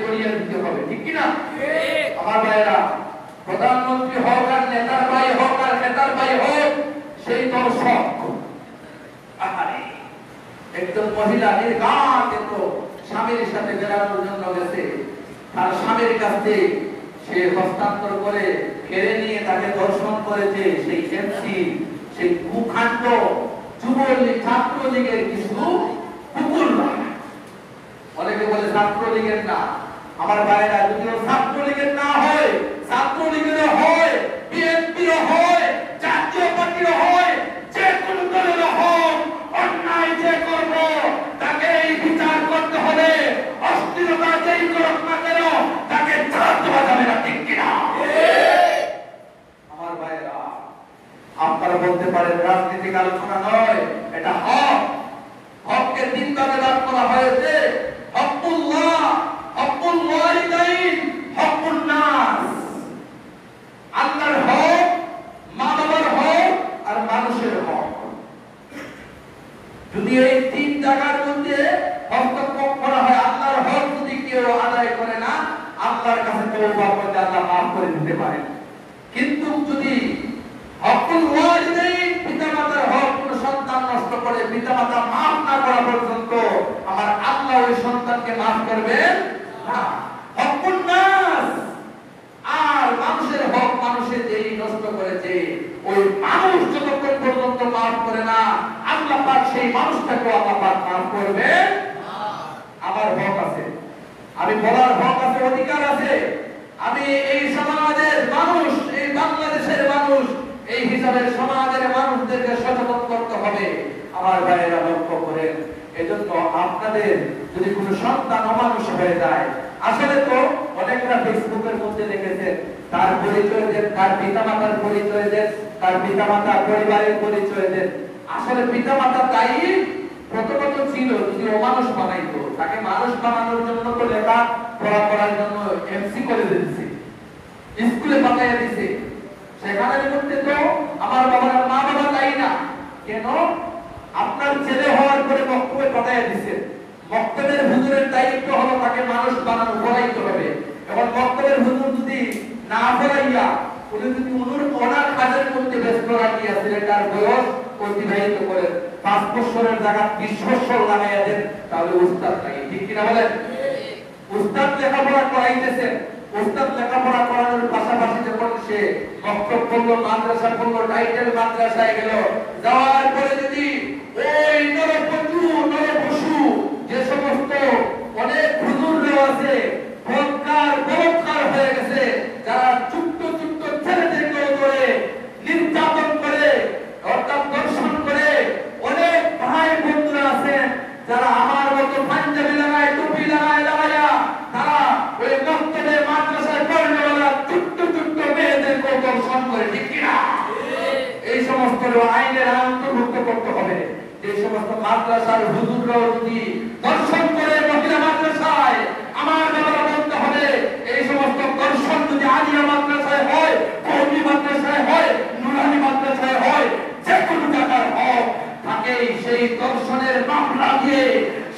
করিয়ে দিতে হবে, ঠিক কি না? আমার ভাইরা, প্রধানমন্ত্রী হোক আর নেতার ভাই হোক আর নেতার ভাই হোক, সেই দর্শক একজন মহিলা নির্ঘাত স্বামীর সাথে বেড়ানোর জন্য গেছে, তার স্বামীর কাছে সে হস্তান্তর করে কেড়ে নিয়ে তাকে দর্শন করেছে সেই এমসি, সেই ভূখণ্ড যুবলীগ ছাত্রলীগের কিছু কুকুররা। অনেকে বলে ছাত্রলীগের না, আমার ভাইরা যদিও ছাত্রলীগের না হয়, ছাত্রলীগেরও হয়, বিএনপিরও হয়, জাতীয় পার্টিরও হয়, যে কোন দলেরও হোক, অন্যায় যে করব তাকে বিচার করতে হবে। অস্থিরতা যেই করুক না কেন তাকে ছাড় দেওয়া যাবে না, ঠিক কিনা? আমার ভাইরা, আপনারা বলতে পারেন রাজনৈতিক আলোচনা নয়, এটা হক। হককে তিন ভাগে ভাগ করা হয়েছে: হকুল্লাহ, হকুল ওয়ালিদাইন, হকুন নাস। আল্লাহর হক, মা বাবার হক আর মানুষের হক। যদি এই তিন জায়গার মধ্যে হস্তক্ষেপ করা হয়, আল্লাহর হক যদি কেউ আদায় করে না, আল্লাহর কাছে তওবা করলে আল্লাহ মাফ করে দিতে পারেন। কিন্তু যদি হকুল ওয়ালিদাইন, পিতামাতার হক কোন সন্তান নষ্ট করে, পিতামাতা মাফ না করা পর্যন্ত আমার আল্লাহ ওই সন্তানকে মাফ করবেন না। হকুন নাস, আর মানুষের হক মানুষের যেই নষ্ট করেছে, ওই মানুষ যতক্ষণ পর্যন্ত মাফ করে না, আল্লাহ পাক সেই মানুষটাকে আল্লাহ পাক মাফ করবেন না। আমার হক আছে, আমি বলার হক আছে, অধিকার আছে। আমি এই সমাজের মানুষ, এই বাংলাদেশের মানুষ, এই হিসাবের সমাজের মানুষদেরকে সচেতন করতে হবে। আমার ভাইয়েরা লক্ষ্য করেন, এজন্য আপনাদের যদি কোনো সন্তান অমানুষ হয়ে যায়, আসলে তো অনেকরা ফেসবুকের মধ্যে দেখেছেন, তার পরিচয় দেন, তার পিতামাতার পরিচয় দেন, তার পিতামাতার পরিবারের পরিচয় দেন। আসলে পিতামাতা তাই প্রথমত ছিল, যদি অমানুষ বানাইতো, তাকে মানুষ বানানোর জন্য তো লেখা পড়া করার জন্য এমসি করে দিয়েছে, স্কুলে পাঠাইয়া দিছে। সেখানের মধ্যে তো আমার বাবার মা বাবা তাই না কেন, আপনার ছেলে হওয়ার পরে বক্তব্যে পাঠাইয়া দিছে। বক্তব্যের হুজুরের দায়িত্ব হলো তাকে মানুষ বানানো, পড়াইতে হবে। এবং বক্তব্যের হুজুর যদি না পড়াইয়া, উনি যদি ওনার কাজের মধ্যে ব্যস্ত রাখিয়া ছেলেটার বয়স অতিবাহিত করেন, 5 বছরের জায়গা 20 বছর লাগাইয়া দেন, তাহলে উস্তাদ লাগে, ঠিক কিনা বলেন? উস্তাদ লেখাপড়া করাইতেছেন, উস্তাদ লেখাপড়া করানোর পাশাপাশি যখন সে বক্তব্য করলো, মাদ্রাসা করলো, টাইটেল মাদ্রাসায় গেল, যাওয়ার পরে যদি ওই নরপশু যে সমস্ত অনেক হুজুররা আছে, বলৎকার হয়ে গেছে, যারা ছোট্ট ছোট্ট ছেলেদেরকে ধরে নির্যাতন করে, অর্থাৎ দর্শন করে, অনেক ভাই বন্ধুরা আছেন যারা আমার মতো পাঞ্জাবি লাগায়, টুপি লাগায়া তারা ওই মক্তবে মাদ্রাসায় পড়নেওয়ালা ছোট্ট ছোট্ট মেয়েদেরকে দর্শন করে, ঠিক কিনা? এই সমস্ত আইনের অন্তর্ভুক্ত করতে হবে। যে সমস্ত মাদ্রাসার হুজুররাও যদি দর্শন করে মহিলা মাদ্রাসায়, আমার বাবারা বলতে হবে, এই সমস্ত দর্শন যদি আলিয়া মাদ্রাসায় হয়, কওমি মাদ্রাসায় হয়, নুরানি মাদ্রাসায় হয়, যে কোনো জায়গার হোক, তাকে সেই দর্শনের মামলা দিয়ে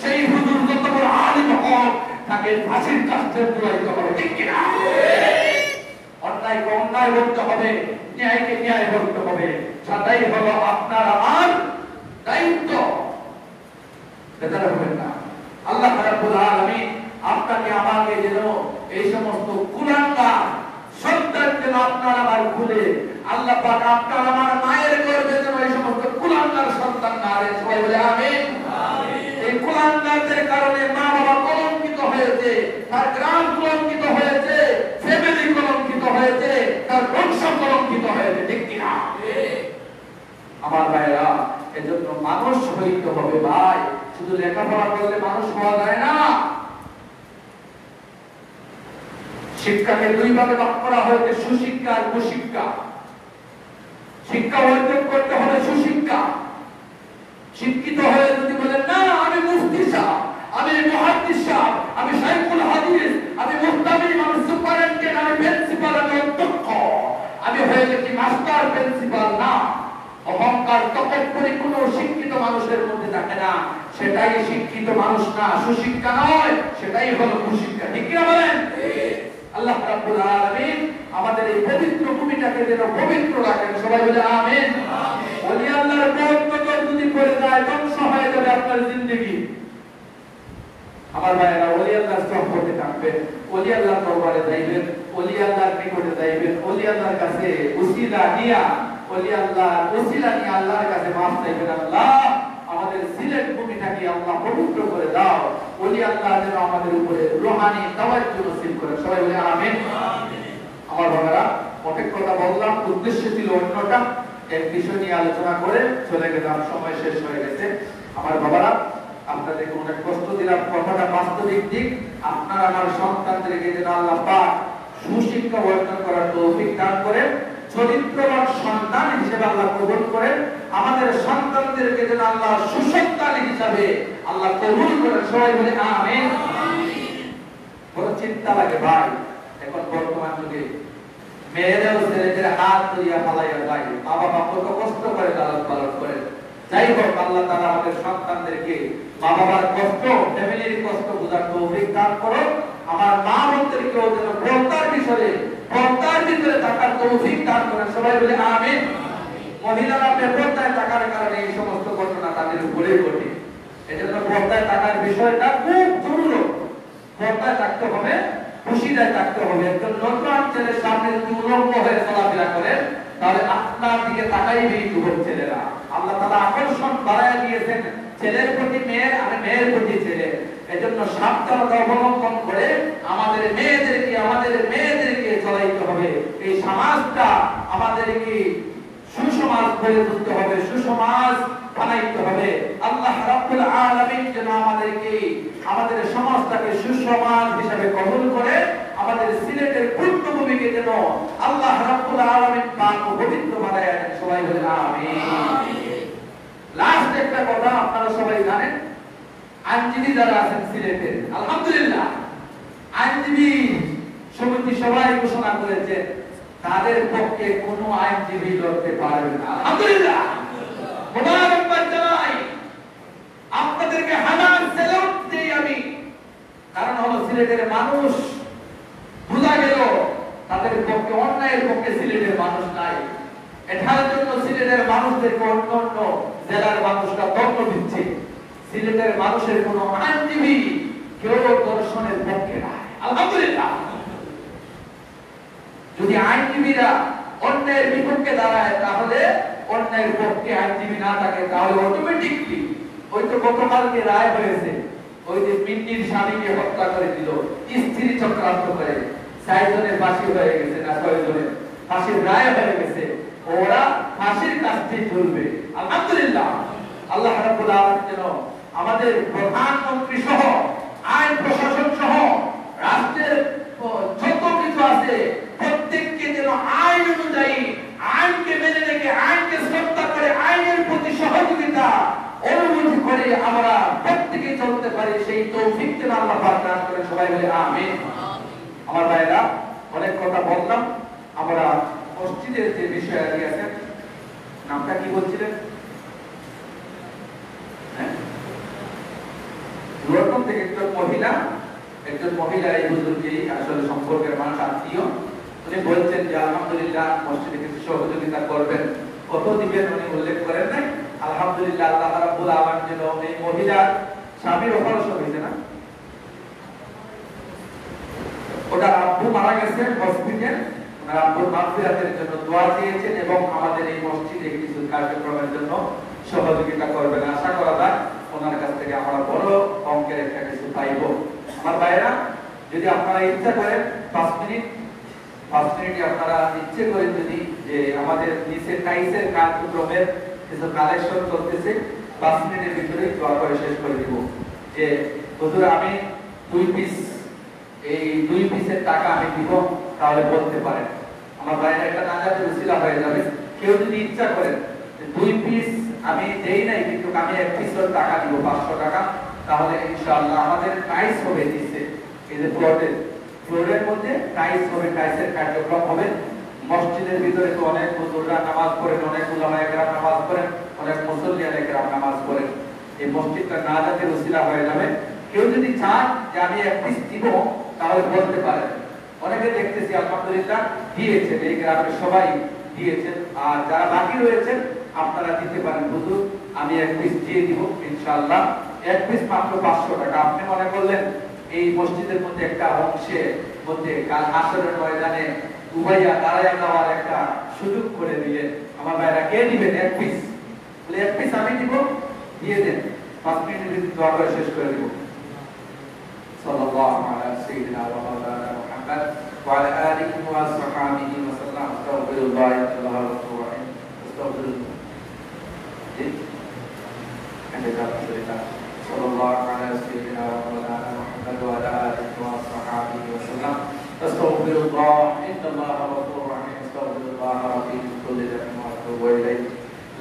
সেই হুজুর যত বড় আলিম হোক, তাকে ফাঁসির কাস্তে ঝুলাইতে হবে, ঠিক কিনা? অন্যায়কে অন্যায় বলতে হবে, ন্যায়কে ন্যায় বলতে হবে। সেটাই হলো আপনার আমার দায়িত্ব। বেজার হবেন না। আল্লাহ রাব্বুল আলামিন আপনাকে আমাকে যেন এই সমস্ত কুলাঙ্গার সন্তান যেন আপনার আমার খুলে, আল্লাহ পাক আপনার আমার মায়ের গর্ভে যেন এই সমস্ত কুলাঙ্গার সন্তান না আনে। সবাই বলে আমিন। এই কুলাঙ্গারদের কারণে মা বাবা কলঙ্কিত হয়েছে, তার গ্রাম কলঙ্কিত হয়েছে, ফ্যামিলি কলঙ্কিত হয়েছে, তার বংশ কলঙ্কিত হয়েছে, ঠিক কিনা? আমার ভাইরা, এজন্য মানুষ হইতে হবে ভাই। শুধু লেখাপড়া করলে মানুষ হওয়া যায় না। শিক্ষাকে দুই ভাগে ভাগ করা হয়েছে, সুশিক্ষা আর কুশিক্ষা। শিক্ষা অর্জন করতে হবে সুশিক্ষা। শিক্ষিত হয়ে যদি বলেন না আমি মুফতি সাহেব, আমি মুহাদ্দিস সাহেব, আমি শাইখুল হাদিস, আমি মুহতামিম, আমি সুপারিনটেন্ডেন্ট, আমি প্রিন্সিপাল, আমি অধ্যক্ষ, আমি হয়ে গেছি মাস্টার প্রিন্সিপাল, না। অহংকার তকব্বুরি কোনো শিক্ষিত মানুষের মধ্যে থাকে না। না, সেটাই শিক্ষিত মানুষ না, সুশিক্ষা নয়, সেটাই হলো কুশিক্ষা। ঠিক কিনা বলেন? আল্লাহ রাব্বুল আলামিন আমাদের এই পবিত্র ভূমিটাকে যেন পবিত্র রাখেন। সবাই বলে আমিন। ওলি আল্লাহর বরকত যদি পড়ে যায় ধ্বংস হয়ে যাবে আপনার জিন্দেগি। আমার ভাইয়েরা, ওলি আল্লাহর সহবতে থাকবেন, ওলি আল্লাহর দরবারে যাইবেন, ওলি আল্লাহর নিকটে যাইবেন, ওলি আল্লাহর কাছে উসিলা নিয়া, ওলি আল্লাহর উসিলা নিয়ে আল্লাহর কাছে মাফ চাইবেন। আল্লাহ আমাদের সিলেট ভূমিটাকে আল্লাহ পবিত্র করে দাও। ওলি আল্লাহ যেন আমাদের উপরে রুহানি তাওয়াজ্জুহ নসিব করেন। সবাই বলে আমিন। আমার ভাইয়েরা, অনেক কথা বললাম, উদ্দেশ্য ছিল অন্যটা, এক বিষয় নিয়ে আলোচনা করে চলে গেলাম, সময় শেষ হয়ে গেছে। আমার বাবারা, আপনাদেরকে অনেক কষ্ট দিলাম, কথাটা বাস্তবিক দিক। আপনার আমার সন্তানদেরকে যেন আল্লাহ পাক সুশিক্ষা অর্জন করার তৌফিক দান করেন, চরিত্রবান সন্তান হিসেবে আল্লাহ কবুল করেন। আমাদের সন্তানদেরকে যেন আল্লাহ সুসন্তান হিসেবে আল্লাহ কবুল করেন। সবাই বলে আমিন। বড় চিন্তা লাগে ভাই, এখন বর্তমান যুগে মেয়েরাও ছেলেদের হাত ধরিয়া ফালাইয়া যায়, মা বাবা কত কষ্ট করে লালন পালন করেন। যাই হোক, আল্লাহ তাআলা আমাদের সন্তানদেরকে মা বাবার কষ্ট, ফ্যামিলির কষ্ট বোঝার তৌফিক দান করো। আমার মা বোনদেরকেও যেন পর্দার ভিতরে থাকার তৌফিক দান করেন। সবাই বলে আমিন। মহিলারা বেপরদায় থাকার কারণে এই সমস্ত ঘটনা তাদের উপরে ঘটে। এজন্য পর্দায় থাকার বিষয়টা খুব জরুরি। পর্দায় থাকতে হবে, খুশিদায় থাকতে হবে। একজন নতুন ছেলের সামনে যদি উলঙ্গ হয়ে চলাফেরা করেন, তাহলে আপনার দিকে তাকাইবে যুবক ছেলেরা। আল্লাহ তাআলা আকর্ষণ বাড়ায় দিয়েছেন ছেলের প্রতি মেয়ের আর মেয়ের প্রতি ছেলে। এজন্য সাবধানতা অবলম্বন করে আমাদের মেয়েদেরকে চলাইতে হবে। এই সমাজটা আমাদেরকে সুসমাজ গড়ে তুলতে হবে, সুসমাজ বানাইতে হবে। আল্লাহ রাব্বুল আলামিন যেন আমাদের সমাজটাকে সুসমাজ হিসেবে কবুল করে আমাদের সিলেটের পূর্ণভূমিকে যেন আল্লাহ রাব্বুল আলামিন পাক ও পবিত্র বানায় দেন। সবাই বলে আমিন। লাস্ট একটা কথা, আপনারা সবাই জানেন, আইনজীবী যারা আছেন সিলেটের, আলহামদুলিল্লাহ আইনজীবী সমিতি সবাই ঘোষণা করেছে তাদের পক্ষে কোনো আইনজীবী লড়তে পারবে না। আলহামদুলিল্লাহ, মোবারকবাদ জানাই আপনাদেরকে, হাজার সেলুট দেই আমি। কারণ হলো সিলেটের মানুষ বোঝা গেল তাদের পক্ষে, অন্যায়ের পক্ষে সিলেটের মানুষ নাই। এটার জন্য সিলেটের মানুষদেরকে অন্য অন্য জেলার মানুষরা দণ্ড দিচ্ছে। সিলেটের মানুষের কোনো আইনজীবী কেউ দর্শনের পক্ষে নাই। আলহামদুলিল্লাহ, যদি আইনজীবীরা অন্যায়ের বিপক্ষে দাঁড়ায়, তাহলে অন্যায়ের পক্ষে আইনজীবী না থাকে, তাহলে অটোমেটিকলি ওই তো গতকালকে রায় হয়েছে, ওই যে মিন্নির স্বামীকে হত্যা করে দিল, স্ত্রী চক্রান্ত করে ৬ জনের ফাঁসি হয়ে গেছে, না ৬ জনের ফাঁসির রায় হয়ে গেছে। ওরা ফাঁসির কাছে ঝুলবে। আলহামদুলিল্লাহ, আল্লাহ রাব্বুল আলামিন যেন আমাদের প্রধানমন্ত্রী সহ আইন প্রশাসন সহ রাষ্ট্রের যত কিছু আছে প্রত্যেককে যেন আইন অনুযায়ী, আইনকে মেনে রেখে, আইনকে শ্রদ্ধা করে, আইনের প্রতি সহযোগিতা অনুভূতি করে আমরা প্রত্যেকে চলতে পারি, সেই তৌফিক যেন আল্লাহ পাক দান করেন। সবাই বলে আমিন। আমার ভাইরা, অনেক কথা বললাম। আমরা মসজিদের যে বিষয় আছেন, নামটা কি বলছিলেন? লন্ডন থেকে একজন মহিলা এই হুজুরকে আসলে সম্পর্কের মানুষ, আত্মীয়, উনি বলছেন যে আলহামদুলিল্লাহ মসজিদে কিছু সহযোগিতা করবেন, কত দিবেন উনি উল্লেখ করেন নাই। আলহামদুলিল্লাহ, আল্লাহ রাব্বুল আলামিন যেন এই মহিলার স্বামীর অপারেশন হয়েছে না, ওটা আব্বু মারা গেছেন হসপিটাল, ওনার আব্বুর মাগফিরাতের জন্য দোয়া দিয়েছেন এবং আমাদের এই মসজিদে কিছু কার্যক্রমের জন্য সহযোগিতা করবেন। আশা করা যায় ওনার কাছ থেকে আমরা বড় অঙ্কের একটা কিছু পাইব। আমার ভাইরা, যদি আপনারা ইচ্ছা করেন 5 মিনিট আপনারা ইচ্ছে করেন, যদি যে আমাদের নিচে টাইসের কার্যক্রমের কিছু কালেকশন করতেছে, 5 মিনিটের ভিতরে দোয়া করে শেষ করে দিব যে হুজুর আমি 2 পিস, এই 2 পিসের টাকা আমি দিব, তাহলে বলতে পারেন। আমার ভাইরা একটা নাজাতের উসিলা হয়ে যাবে। কেউ যদি ইচ্ছা করেন 2 পিস আমি দেই নাই, কিন্তু আমি 1 পিসের টাকা দিব, 500 টাকা, তাহলে ইনশাআল্লাহ আমাদের টাইস হবে নিচে, এই যে ফ্লোরের মধ্যে টাইস হবে, টাইসের কার্যক্রম হবে। মসজিদের ভিতরে তো অনেক হুজুররা নামাজ পড়েন, অনেক উলামায়ে কেরাম নামাজ পড়েন, অনেক মুসল্লিয়ানে কেরাম নামাজ পড়েন। এই মসজিদটা নাজাতের উসিলা হয়ে যাবে। কেউ যদি চান যে আমি এক পিস দিব তাহলে বলতে পারেন। অনেকে দেখতেছি আলহামদুলিল্লাহ দিয়েছেন, এই গ্রামের সবাই দিয়েছেন। আর যারা বাকি রয়েছেন আপনারা দিতে পারেন, হুজুর আমি এক পিস দিয়ে দিব ইনশাআল্লাহ। এক পিস মাত্র 500 টাকা। আপনি মনে করলেন এই মসজিদের মধ্যে একটা অংশে মধ্যে কাল হাসরের ময়দানে উবাইয়া দাঁড়ায়া দেওয়ার একটা সুযোগ করে দিলেন। আমার ভাইরা কে দিবেন এক পিস? বলে এক পিস আমি দিব, দিয়ে দেন। 5 মিনিটের ভিতরে দোয়া করে শেষ করে দিব। সাল্লাল্লাহু আলা সাইয়্যিদিনা ওয়া মাওলানা মুহাম্মদ ওয়া আলা আলিহি ওয়া সাহবিহি ওয়া সাল্লাম। আস্তাগফিরুল্লাহ ইন্নাল্লাহা গফুরুর রাহিম। আস্তাগফিরুল্লাহ। সাল্লাল্লাহু আলা সাইয়্যিদিনা ওয়া মাওলানা মুহাম্মদ ওয়া আলা আলিহি ওয়া সাহবিহি ওয়া সাল্লাম। আস্তাগফিরুল্লাহ ইন্নাল্লাহা গফুরুর রাহিম। আস্তাগফিরুল্লাহ রাব্বি মিন কুল্লি যামবিন ওয়া আতুবু ইলাইহি।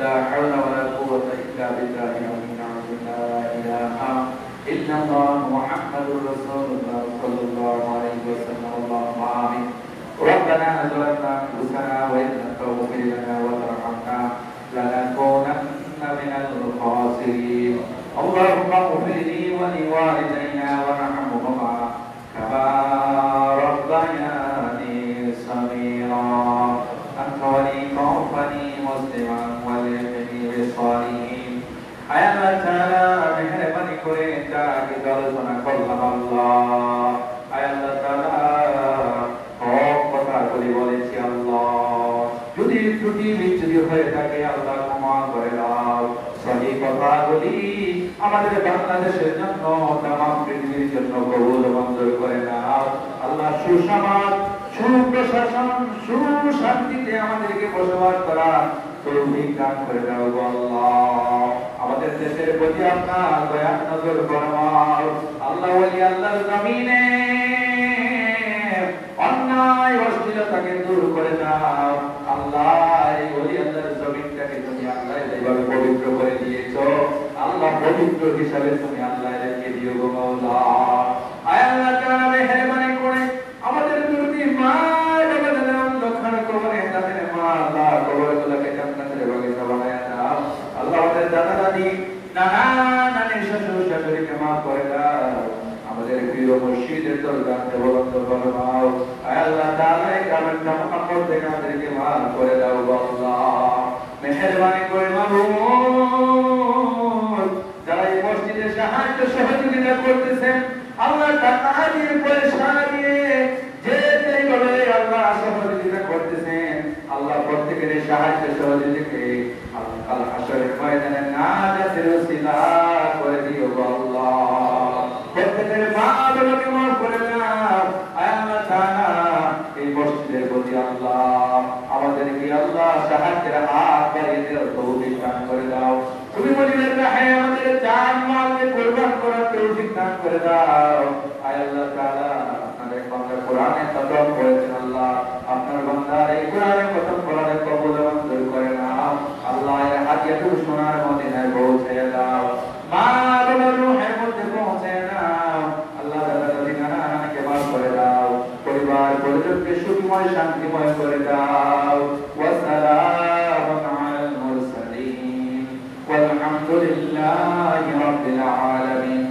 لا حول ولا قوة إلا بالله العلي العظيم. لا إله إلا الله محمد رسول الله صلى الله عليه وسلم. اللهم آمين. ربنا ظلمنا أنفسنا وإن لم تغفر لنا وترحمنا لنكونن من الخاسرين. اللهم اغفر لي ولوالدينا وارحمهما كما ربياني صغيرا. أنت ولي توفني مسلما والحقني بالصالحين. আয় আল্লাহ তাআলা মেহেরবানি করে যাকে আলোচনা করলাম আল্লাহ, আয় আল্লাহ তাআলা হক কথা বলেছি আল্লাহ, যদি ত্রুটি বিচ্যুতি হয়ে থাকে আল্লাহ ক্ষমা করে দাও। সঠিক কথাগুলি আমাদের বাংলাদেশের জন্য, তামাম পৃথিবীর জন্য কবুল মঞ্জুর করে নাও আল্লাহ। সুসমাজ, সুপ্রশাসন, সুশান্তিতে আমাদেরকে বসবাস করা তৌফিক দান করে দাও আল্লাহ। আমাদের দেশের প্রতি আপনার দয়ার নজর ফরমাও আল্লাহ। ওলি আল্লাহর জমিনে অন্যায় অশ্লীলতাকে দূর করে দাও আল্লাহ। এই ওলি আল্লাহর জমিনটাকে তুমি আল্লাহ যেভাবে পবিত্র করে দিয়েছো আল্লাহ, পবিত্র হিসাবে তুমি আল্লাহ রেখে দিও গো মাওলা। আয় আল্লাহ তাআলা মেহেরবানি করে আমাদের দুর্দি মা বাবাদের অন্ধকার কবরে তাদের মা আল্লাহ কবরগুলোকে জান্নাতের বাগিচা বানায়া দাও আল্লাহ। আমাদের দাদা দাদি, নানা নানি, শ্বশুর শাশুড়িকে মাফ করে দাও। আমাদের প্রিয় মুর্শিদের দরবারে বলন্দ ফরমাও আয় আল্লাহ তাআলা। এই গ্রামের জামাত থেকে আমাদেরকে মাফ করে দাও আল্লাহ। মেহেরবানি করে মাবুদ যারা এই মসজিদে সাহায্য সহযোগিতা করতেছেন আল্লাহ, টাকা দিয়ে পয়সা দিয়ে যে যেভাবে আল্লাহ সহযোগিতা করতেছেন আল্লাহ, প্রত্যেকের সাহায্য সহযোগিতাকে আল্লাহ কাল হাসরের ময়দানে নাজাতের ওসিলা করে দিও আল্লাহ। প্রত্যেকের মা বাবাকে মাফ করে দাও আয় আল্লাহ তাআলা। এই মসজিদের প্রতি আল্লাহ আমাদেরকে আল্লাহ সাহায্যের হাত বাড়িয়ে দেওয়ার তৌফিক দান করে দাও। তুমি বলিলেন রাহে আমাদের জান মালকে কুরবান করার তৌফিক দান করে দাও আয় আল্লাহ তাআলা। আপনার বান্দা কোরআনে খতম করেছেন আল্লাহ, আপনার বান্দার এই কোরআনে খতম করার কবুল মঞ্জুর করে নাও আল্লাহ। এর হাদিয়াতুল সোনার মদিনায় পৌঁছে দাও, মা বাবার রূহের মধ্যে পৌঁছে দাও আল্লাহ। দাদা দাদি, নানা নানিকে মাফ করে দাও, পরিবার পরিজনকে সুখময় শান্তিময় করে দাও। ওয়াসসালামু আলাল মুরসালিন ওয়ালহামদুলিল্লাহি রাব্বিল আলামিন।